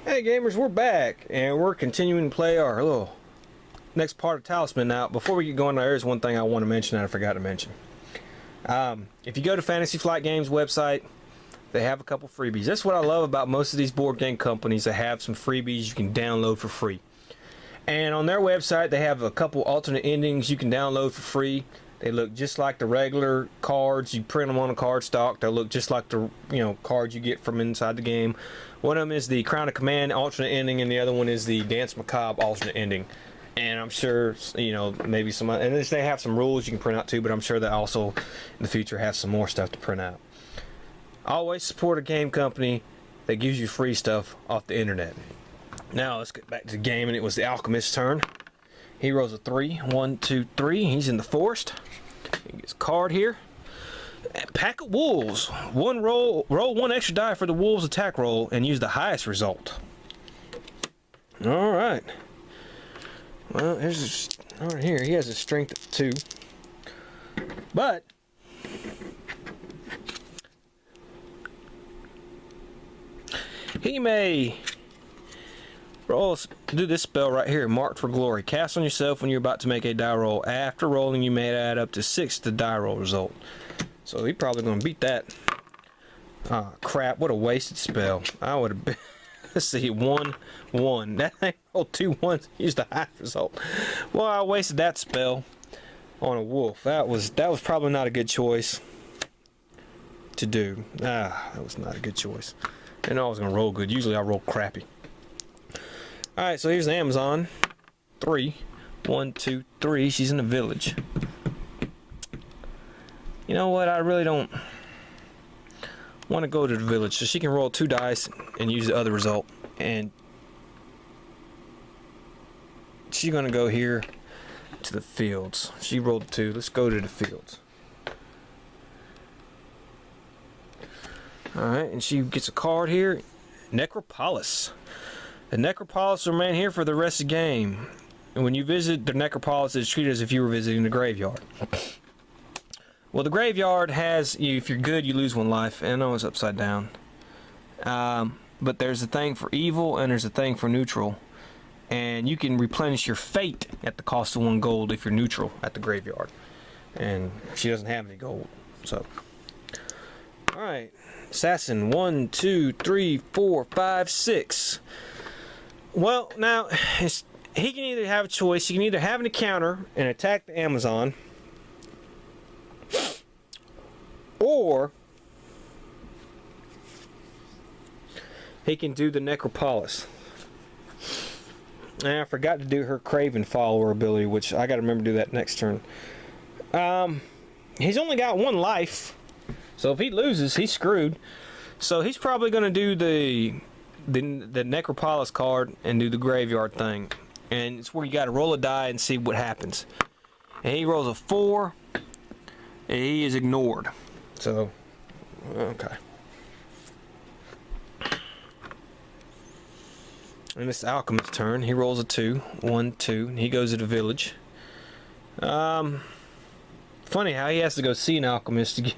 Hey gamers, we're back and we're continuing to play our little next part of Talisman. Now, before we get going, there's one thing I want to mention that I forgot to mention. If you go to Fantasy Flight Games website, they have a couple freebies. That's what I love about most of these board game companies. They have some freebies you can download for free. And on their website, they have a couple alternate endings you can download for free. They look just like the regular cards. You print them on a card stock. They look just like the cards you get from inside the game. One of them is the Crown of Command alternate ending, and the other one is the Dance Macabre alternate ending. And I'm sure maybe some, and they have some rules you can print out too. But I'm sure they also in the future have some more stuff to print out. Always support a game company that gives you free stuff off the internet. Now let's get back to the game, and it was the Alchemist's turn. He rolls a 3. 1, 2, 3. He's in the forest. He gets a card here. Pack of wolves. Roll one extra die for the wolves attack roll and use the highest result. Alright. Well, here's right here. He has a strength of 2. But he may do this spell right here, Marked for Glory. Cast on yourself when you're about to make a die roll. After rolling, you may add up to 6 to the die roll result. So he's probably going to beat that. Ah, crap. What a wasted spell. I would have been... Let's see, 1, 1. That thing rolled 2 1s. Used the highest result. Well, I wasted that spell on a wolf. That was probably not a good choice to do. That was not a good choice. I know I was going to roll good. Usually I roll crappy. Alright, so here's the Amazon. 3. 1, 2, 3. She's in the village. You know what? I really don't want to go to the village. So she can roll 2 dice and use the other result. And she's going to go here to the fields. She rolled 2. Let's go to the fields. Alright, and she gets a card here. Necropolis. The Necropolis will remain here for the rest of the game. And when you visit the Necropolis, it's treated as if you were visiting the graveyard. Well, the graveyard has, if you're good, you lose 1 life. And I know it's upside down. But there's a thing for evil and there's a thing for neutral. And you can replenish your fate at the cost of 1 gold if you're neutral at the graveyard. And she doesn't have any gold. So, alright. Assassin, 1, 2, 3, 4, 5, 6. Well, now, he can either have a choice. He can either have an encounter and attack the Amazon, or he can do the Necropolis. And I forgot to do her Craven Follower ability, which I got to remember to do that next turn. He's only got 1 life, so if he loses, he's screwed. So he's probably going to do the Necropolis card and do the graveyard thing, and it's where you got to roll a die and see what happens. And he rolls a 4 and he is ignored. So okay, and it's Alchemist's turn. He rolls a 2. 1, 2, and he goes to the village. Funny how he has to go see an alchemist to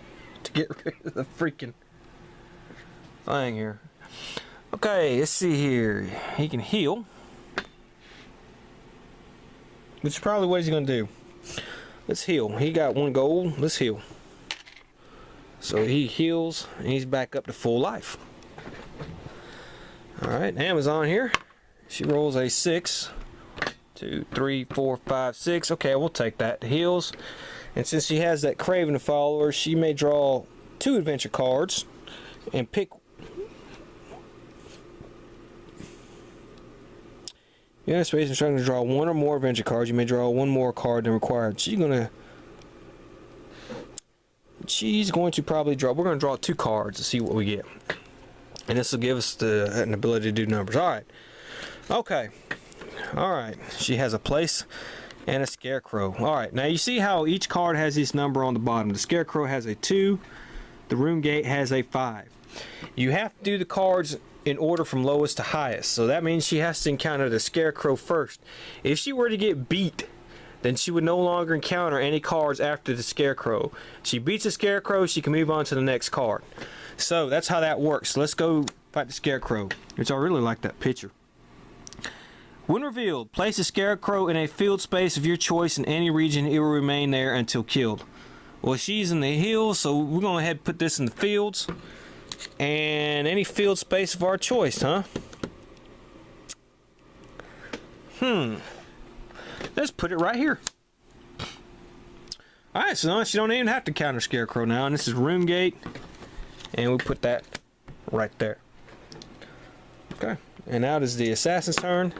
get rid of the freaking thing here. Okay, let's see here. He can heal, which is probably what he's going to do. Let's heal. He got 1 gold. Let's heal. So he heals, and he's back up to full life. Alright, Amazon here. She rolls a 6. 2, 3, 4, 5, 6. Okay, we'll take that. Heals. And since she has that Craven Follower, she may draw 2 adventure cards and pick. Yeah, space instruction to draw 1 or more adventure cards. You may draw 1 more card than required. She's going to probably draw. We're going to draw 2 cards to see what we get, and this will give us an ability to do numbers. All right. Okay. All right. She has a place and a scarecrow. All right. Now you see how each card has this number on the bottom. The scarecrow has a 2. The room gate has a 5. You have to do the cards in order from lowest to highest. So that means she has to encounter the scarecrow first. If she were to get beat, then she would no longer encounter any cards after the scarecrow. She beats the scarecrow, she can move on to the next card. So that's how that works. Let's go fight the Scarecrow, which I really like that picture. When revealed, place a Scarecrow in a field space of your choice in any region. It will remain there until killed. Well, she's in the hills, so we're going to go ahead and put this in the fields. And any field space of our choice, huh? Let's put it right here. Alright, so you don't even have to counter Scarecrow now. And this is room gate. And we put that right there. Okay. And now it is the assassin's turn.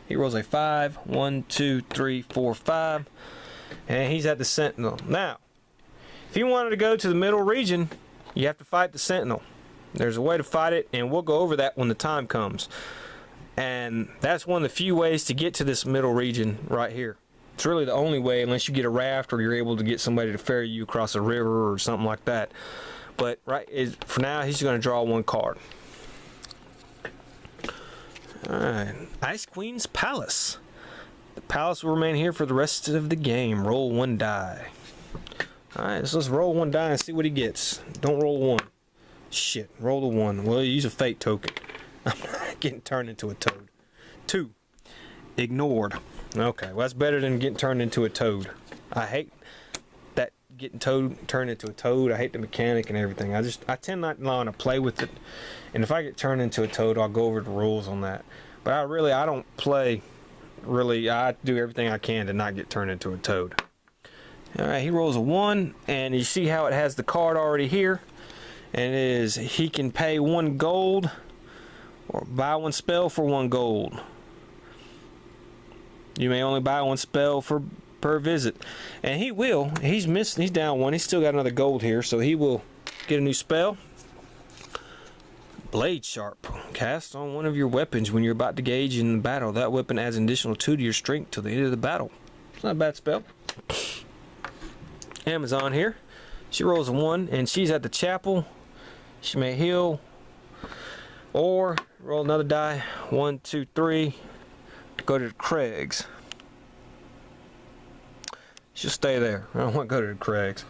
He rolls a 5. 1, 2, 3, 4, 5. And he's at the sentinel. Now, if you wanted to go to the middle region, you have to fight the sentinel. There's a way to fight it, and we'll go over that when the time comes. And that's one of the few ways to get to this middle region right here. It's really the only way, unless you get a raft or you're able to get somebody to ferry you across a river or something like that. But for now, he's going to draw one card. Alright, Ice Queen's Palace. The palace will remain here for the rest of the game. Roll 1 die. Alright, so let's roll 1 die and see what he gets. Don't roll 1. Shit, roll the 1. Well, use a fate token. I'm not getting turned into a toad. 2. Ignored. Okay, well that's better than getting turned into a toad. I hate that getting turned into a toad. I hate the mechanic and everything. I tend not to want to play with it. And if I get turned into a toad, I'll go over the rules on that. But I don't play. Really, I do everything I can to not get turned into a toad. Alright, he rolls a 1, and you see how it has the card already here. And it is, he can pay 1 gold or buy 1 spell for 1 gold. You may only buy 1 spell per visit. And he will. He's down 1. He's still got another gold here, so he will get a new spell. Blade Sharp. Cast on one of your weapons when you're about to engage in the battle. That weapon adds an additional 2 to your strength till the end of the battle. It's not a bad spell. Amazon here. She rolls a 1, and she's at the chapel. She may heal. Or roll another die. 1, 2, 3. Go to the Craig's. She'll stay there. I don't want to go to the Craig's.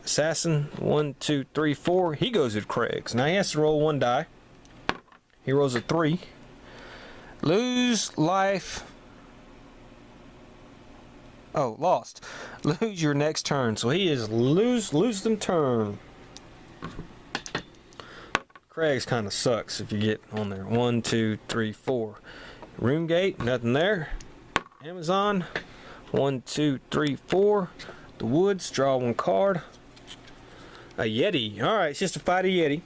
Assassin, 1, 2, 3, 4. He goes to Craig's. Now he has to roll 1 die. He rolls a 3. Lose life. Oh, lost. Lose your next turn. So he is lose them turn. Craig's kind of sucks if you get on there. 1, 2, 3, 4. Room gate, nothing there. Amazon, 1, 2, 3, 4. The woods, draw 1 card. A Yeti. Alright, it's just to fight a Yeti.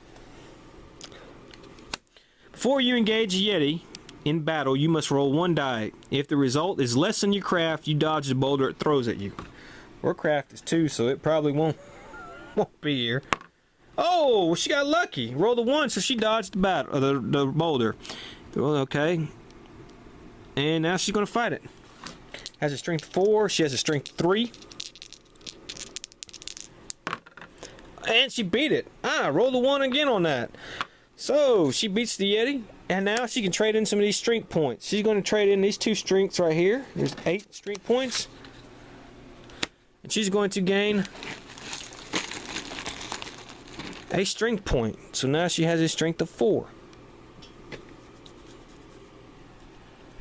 Before you engage a Yeti in battle, you must roll 1 die. If the result is less than your craft, you dodge the boulder it throws at you. Our craft is 2, so it probably won't be here. Oh, she got lucky. Rolled a 1, so she dodged the boulder. Okay. And now she's going to fight it. Has a strength 4. She has a strength 3. And she beat it. Rolled a 1 again on that. So, she beats the Yeti. And now she can trade in some of these strength points. She's going to trade in these 2 strengths right here. There's 8 strength points. And she's going to gain a strength point. So now she has a strength of 4.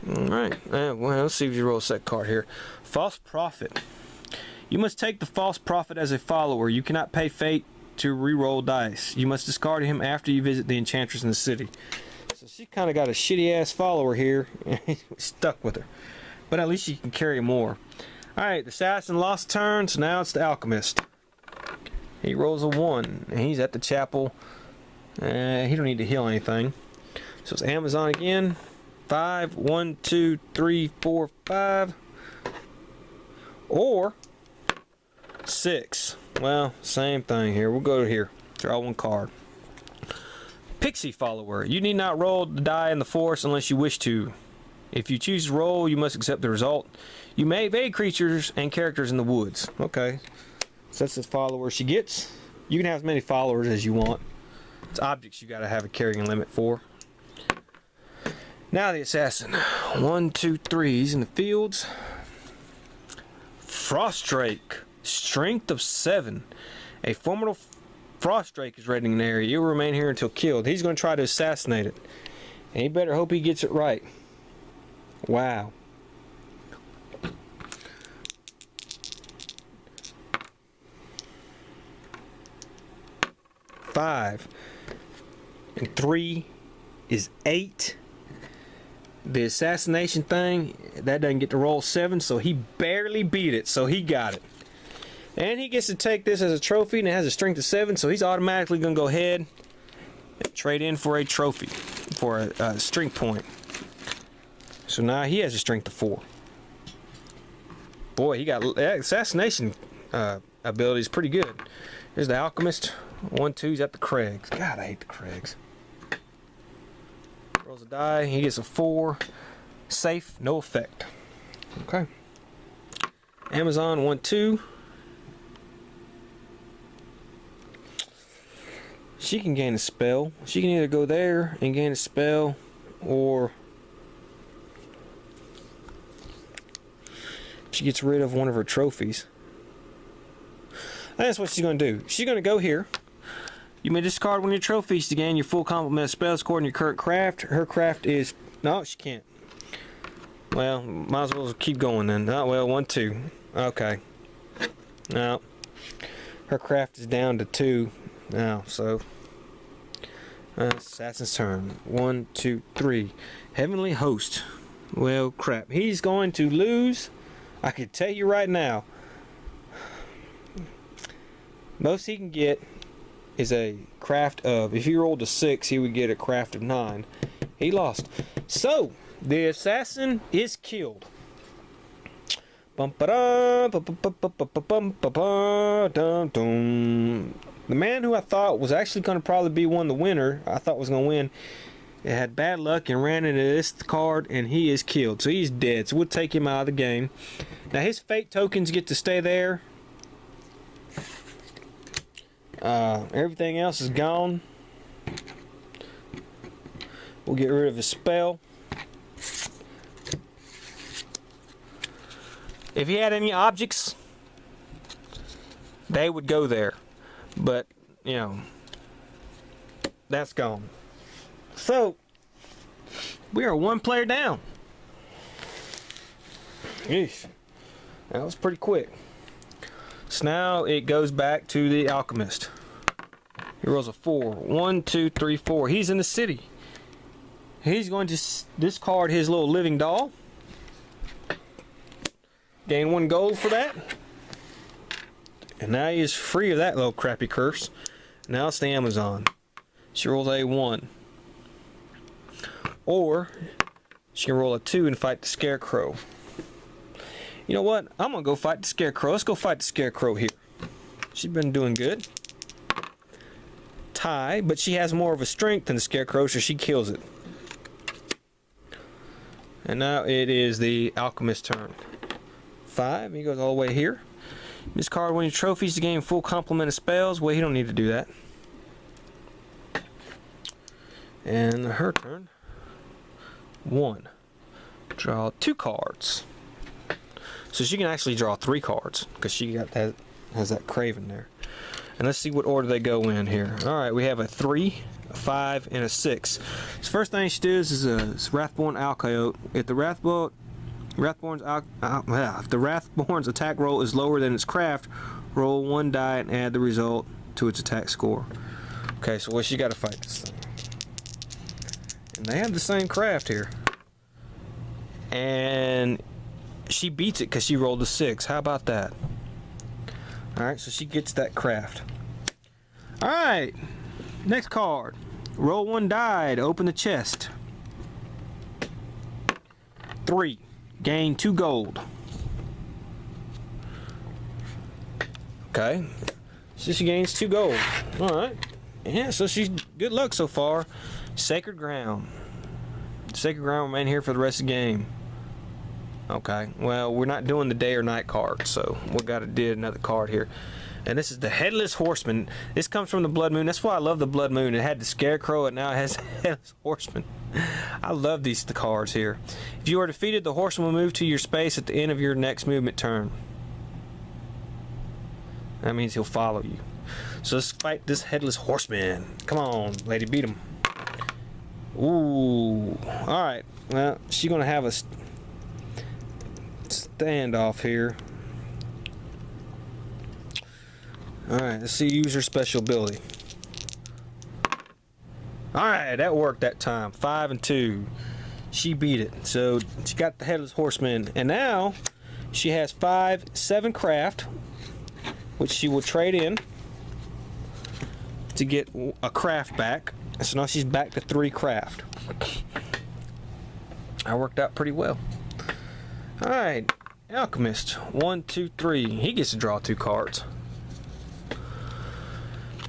Alright. Well, let's see if you roll a set card here. False Prophet. You must take the False Prophet as a follower. You cannot pay fate to re-roll dice. You must discard him after you visit the Enchantress in the city. So she kind of got a shitty ass follower here. Stuck with her. But at least she can carry more. Alright, the Assassin lost turn, so now it's the Alchemist. He rolls a 1, and he's at the chapel. He don't need to heal anything. So it's Amazon again. 5, 1, 2, 3, 4, 5. Or 6. Well, same thing here. We'll go to here. Draw 1 card. Pixie Follower. You need not roll the die in the forest unless you wish to. If you choose to roll, you must accept the result. You may evade creatures and characters in the woods. Okay. So that's the follower she gets. You can have as many followers as you want. It's objects you gotta have a carrying limit for. Now the Assassin. 1, 2, 3. He's in the fields. Frostdrake. Strength of 7. A formidable Frost Drake is raiding an area. You'll remain here until killed. He's going to try to assassinate it. And you better hope he gets it right. Wow. Five. And 3 is 8. The assassination thing, that doesn't get to roll 7, so he barely beat it, so he got it. And he gets to take this as a trophy, and it has a strength of 7, so he's automatically going to go ahead and trade in for a trophy, for a strength point. So now he has a strength of 4. Boy, he got that assassination ability is pretty good. Here's the alchemist. 1, 2, he's at the Craigs. God, I hate the Craigs. Rolls a die, he gets a 4. Safe, no effect. Okay. Amazon 1, 2. She can gain a spell. She can either go there and gain a spell, or she gets rid of one of her trophies. That's what she's going to do. She's going to go here. You may discard one of your trophies to gain your full complement of spells according to your current craft. Her craft is... No, she can't. Well, might as well keep going then. Oh, well, 1, 2. Okay. No. Her craft is down to 2 now, so... Assassin's turn. 1, 2, 3. Heavenly Host. Well, crap. He's going to lose. I can tell you right now. Most he can get is a craft of, if he rolled a 6, he would get a craft of 9. He lost. So, the assassin is killed. The man who I thought was actually going to probably be the winner, I thought was going to win, it had bad luck and ran into this card, and he is killed. So he's dead. So we'll take him out of the game. Now his fate tokens get to stay there. Everything else is gone. We'll get rid of his spell. If he had any objects, they would go there. But, you know, that's gone. So, we are 1 player down. Yeesh. That was pretty quick. So now it goes back to the alchemist. He rolls a 4. 1, 2, 3, 4. He's in the city. He's going to discard his little living doll. Gain 1 gold for that. And now he is free of that little crappy curse. Now it's the Amazon. She rolls a 1. Or she can roll a 2 and fight the Scarecrow. You know what? I'm going to go fight the Scarecrow. Let's go fight the Scarecrow here. She's been doing good. Tie, but she has more of a strength than the Scarecrow, so she kills it. And now it is the Alchemist's turn. 5, he goes all the way here. Discard one of your trophies to gain full complement of spells. Well, he don't need to do that. And her turn. 1. Draw 2 cards. So she can actually draw 3 cards because she got that, has that Craven there. And let's see what order they go in here. Alright, we have a 3, a 5, and a 6. So first thing she does is a Wrathborn Alcoyote. If the Wrathborn's attack roll is lower than its craft, roll 1 die and add the result to its attack score. Okay, so well, she got to fight this thing. And they have the same craft here. And she beats it because she rolled a 6. How about that? Alright, so she gets that craft. Alright, next card. Roll 1 die to open the chest. 3. Gain 2 gold. Okay. So she gains 2 gold. Alright. Yeah, so she's good luck so far. Sacred Ground. Sacred Ground remain here for the rest of the game. Okay. Well, we're not doing the day or night card, so we gotta do another card here. And this is the Headless Horseman. This comes from the Blood Moon. That's why I love the Blood Moon. It had the Scarecrow, and now it has the Headless Horseman. I love these cards here. If you are defeated, the Horseman will move to your space at the end of your next movement turn. That means he'll follow you. So let's fight this headless horseman. Come on, lady, beat him. Ooh. Alright. Well, she's gonna have a standoff here. Alright, let's see, use her special ability. Alright, that worked that time. 5 and 2. She beat it. So she got the headless horseman. And now she has 7 craft, which she will trade in to get a craft back. So now she's back to 3 craft. That worked out pretty well. Alright, Alchemist. 1, 2, 3. He gets to draw 2 cards.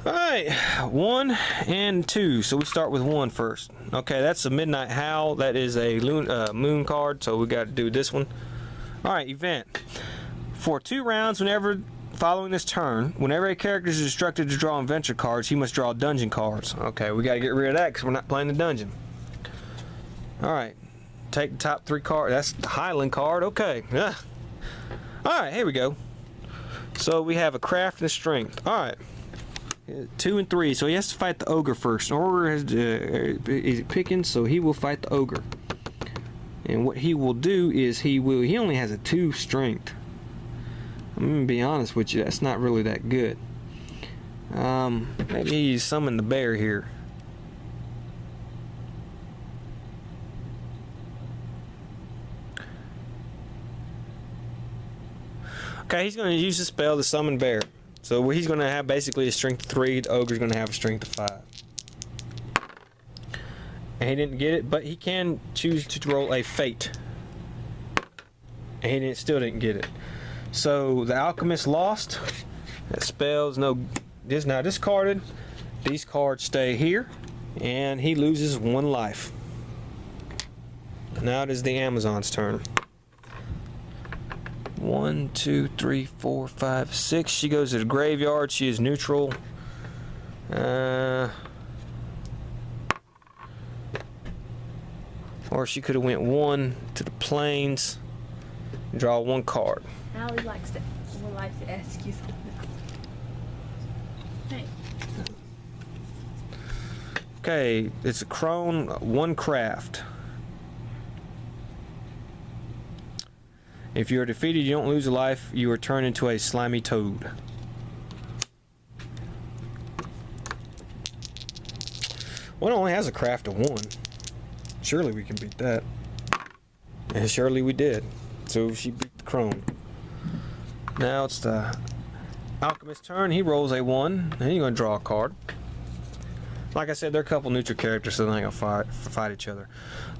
Alright, 1 and 2. So we start with 1 first. Okay, that's a Midnight Howl. That is a moon card, so we got to do this one. Alright, event. For 2 rounds, whenever following this turn, whenever a character is instructed to draw adventure cards, he must draw dungeon cards. Okay, we got to get rid of that because we're not playing the dungeon. Alright, take the top 3 cards. That's the Highland card. Okay. Alright, here we go. So we have a craft and a strength. Alright. 2 and 3, so he has to fight the ogre first. Ogre is picking, so he will fight the ogre. And what he will do is he only has a 2 strength. I'm gonna be honest with you, that's not really that good. Maybe he summoned the bear here. Okay, he's gonna use the spell to summon bear. So he's going to have basically a strength of 3. The ogre's going to have a strength of 5. And he didn't get it, but he can choose to roll a fate. And he still didn't get it. So the alchemist lost. That spell's now discarded. These cards stay here, and he loses 1 life. Now it is the Amazon's turn. 1, 2, 3, 4, 5, 6. She goes to the graveyard. She is neutral. Or she could have went 1 to the plains. Draw 1 card. Allie would like to ask you something. Hey. Okay, it's a crone, 1 craft. If you are defeated, you don't lose a life. You are turned into a slimy toad. One only has a craft of 1. Surely we can beat that. And surely we did. So she beat the crone. Now it's the alchemist's turn. He rolls a 1, and he's going to draw a card. Like I said, they're a couple neutral characters, so they're not going to fight each other.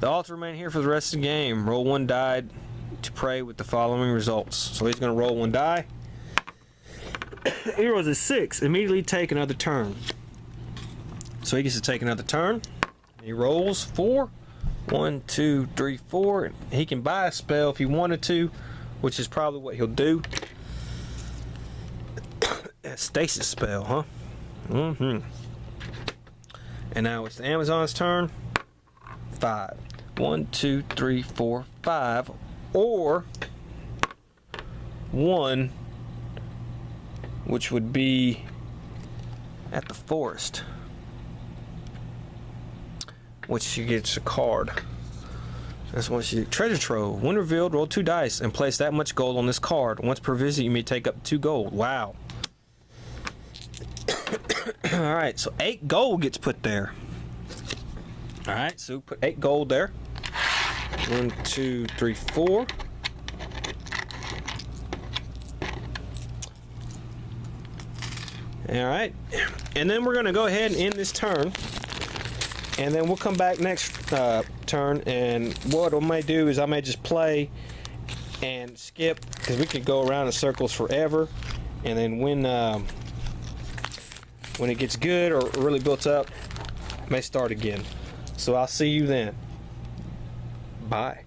The odds remain here for the rest of the game. Roll 1 die to pray with the following results. So he's going to roll 1 die. He rolls a 6. Immediately take another turn. So he gets to take another turn. He rolls 4. 1, 2, 3, 4. He can buy a spell if he wanted to, which is probably what he'll do. A stasis spell, huh? And now it's the Amazon's turn. 5. 1, 2, 3, 4, 5. Or 1, which would be at the forest, which she gets a card. That's what she treasure trove. When revealed, roll 2 dice and place that much gold on this card. Once per visit, you may take up 2 gold. Wow. All right, so 8 gold gets put there. All right, so put 8 gold there. 1, 2, 3, 4. All right, and then we're gonna go ahead and end this turn, and then we'll come back next turn. And what I may do is I may just play and skip, because we could go around in circles forever. And then when it gets good or really built up, I may start again. So I'll see you then. Bye.